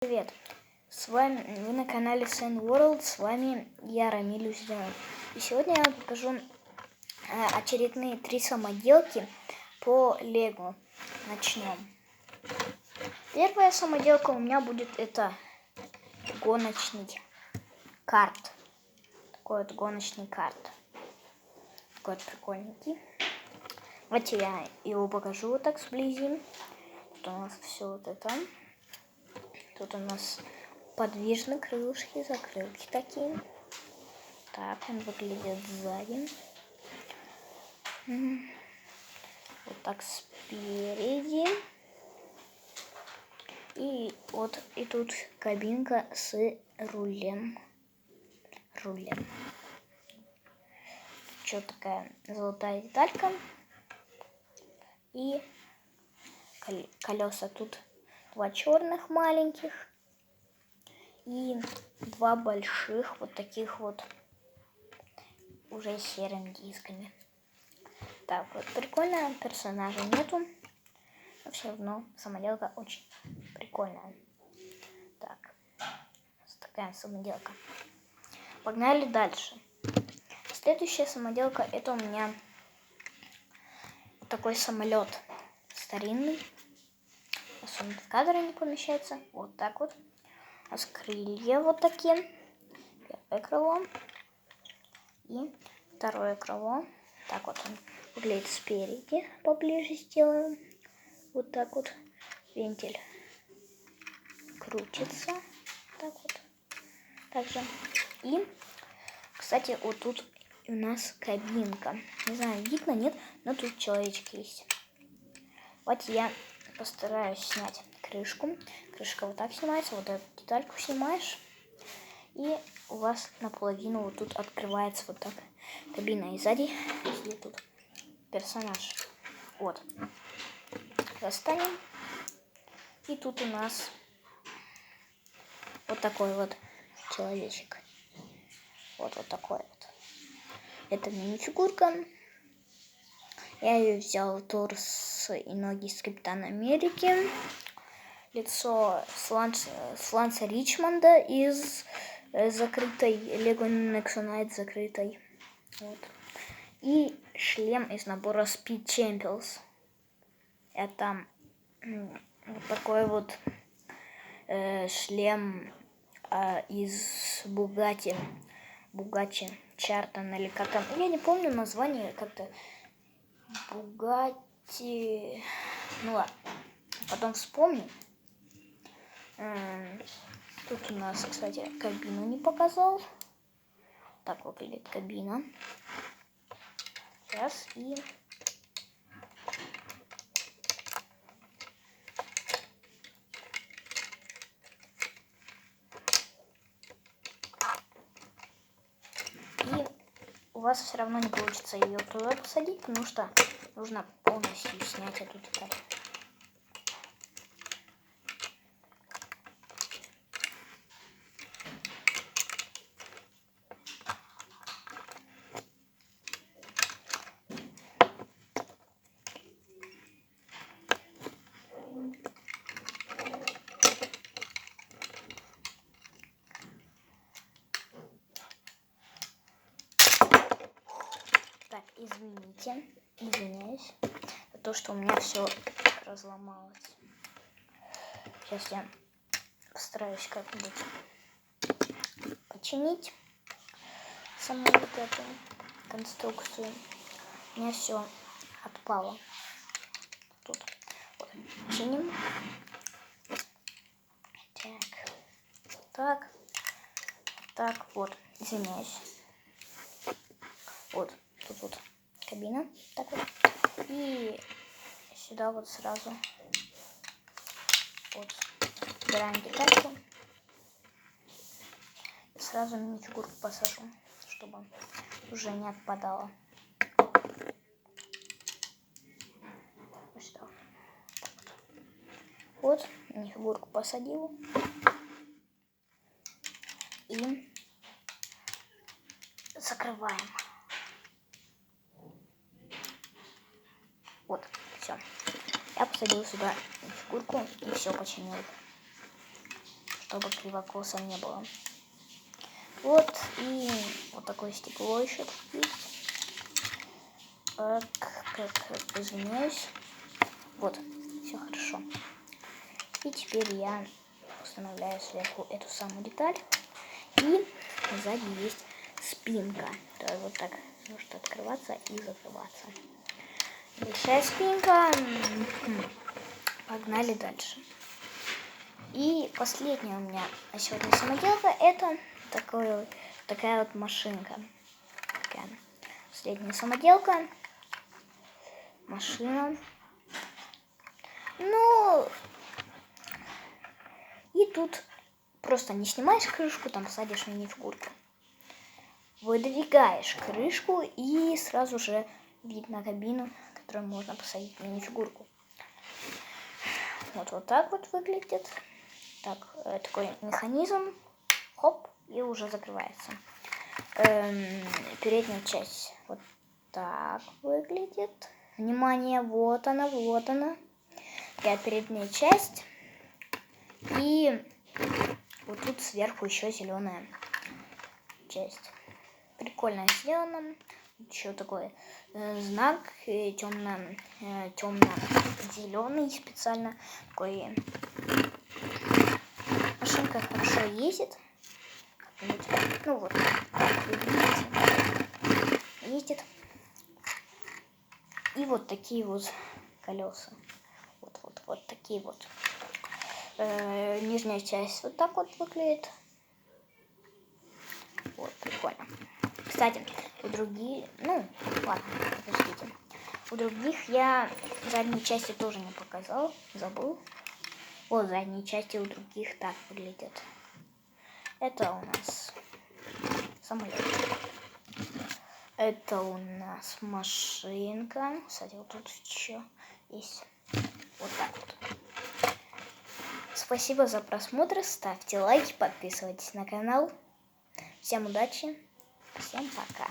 Привет! С вами вы на канале Sand World, с вами я, Рамиль Узденов. И сегодня я вам покажу очередные 3 самоделки по Лего. Начнем. Первая самоделка у меня будет это гоночный карт. Такой вот гоночный карт. Такой вот прикольненький. Давайте я его покажу вот так сблизи. Тут у нас все вот это. Тут у нас подвижные крылышки, закрылки такие. Так, он выглядит сзади. Вот так спереди. И вот и тут кабинка с рулем. Что такая золотая деталька. И колеса тут 2 черных маленьких. И 2 больших вот таких вот уже с серыми дисками. Так, вот прикольно, персонажа нету, но все равно самоделка очень прикольная. Так, такая самоделка. Погнали дальше. Следующая самоделка, это у меня такой самолет старинный. Он в кадре не помещается. Вот так вот. У нас крылья вот такие. Первое крыло. И второе крыло. Так вот он выглядит спереди. Поближе сделаем. Вот так вот. Вентиль крутится. Так вот. Также. И, кстати, вот тут у нас кабинка. Не знаю, видно, нет, но тут человечек есть. Вот я постараюсь снять крышку. Крышка вот так снимается. Вот эту детальку снимаешь. И у вас наполовину вот тут открывается вот так кабина. И сзади сидит тут персонаж. Вот. Достанем. И тут у нас вот такой вот человечек. Вот такой вот. Это мини-фигурка. Я ее взял торс и ноги из Капитана Америки. Лицо с Ланса Ричмонда из закрытой Lego Nexonite закрытой. Вот. И шлем из набора Speed Champions. Это вот такой вот шлем из Bugatti Charlton или как там. Я не помню название, как-то Bugatti. Ну ладно, потом вспомню. Тут у нас, кстати, кабину не показал. Так выглядит кабина. Раз и... у вас все равно не получится ее туда посадить, потому что нужно полностью снять эту деталь. Так, извиняюсь за то, что у меня все разломалось. Сейчас я постараюсь как-нибудь починить саму вот эту конструкцию. У меня все отпало. Тут вот, чиним. Так, вот, извиняюсь. Вот, тут вот кабина. Так вот. И сюда вот сразу вот убираем детальку. И сразу мини-фигурку посажу, чтобы уже не отпадала. Вот сюда. Вот, мини-фигурку посадил. И закрываем. Вот, все. Я посадил сюда фигурку и все починил. чтобы кривокоса не было. Вот, и вот такое стекло еще тут есть. Извиняюсь. Вот, все хорошо. И теперь я устанавливаю сверху эту самую деталь. И сзади есть спинка. То есть вот так может открываться и закрываться. Большая спинка. Погнали дальше. И последняя у меня на сегодня самоделка — это такая вот машинка. Такая последняя самоделка. Машина. Ну, и тут просто не снимаешь крышку, там садишь мини-фигурку. Выдвигаешь крышку и сразу же видно кабину, в которую можно посадить мини-фигурку. Вот так вот выглядит. Так, такой механизм. Хоп, и уже закрывается. Передняя часть вот так выглядит. Внимание, вот она, вот она. Передняя часть. И вот тут сверху еще зеленая часть. Прикольно сделано. Еще такой знак темно-зеленый специально. Такой. Машинка хорошо ездит. Ну вот, как вы видите, ездит. И вот такие вот колеса. Вот такие вот. Нижняя часть вот так вот выглядит. Вот, прикольно. Кстати, у других, ладно, подождите. У других я задней части тоже не показал, забыл. Вот задние части у других так выглядят. Это у нас самолет. Это у нас машинка. Кстати, вот тут еще есть вот так вот. Спасибо за просмотр. Ставьте лайки, подписывайтесь на канал. Всем удачи. Всем пока.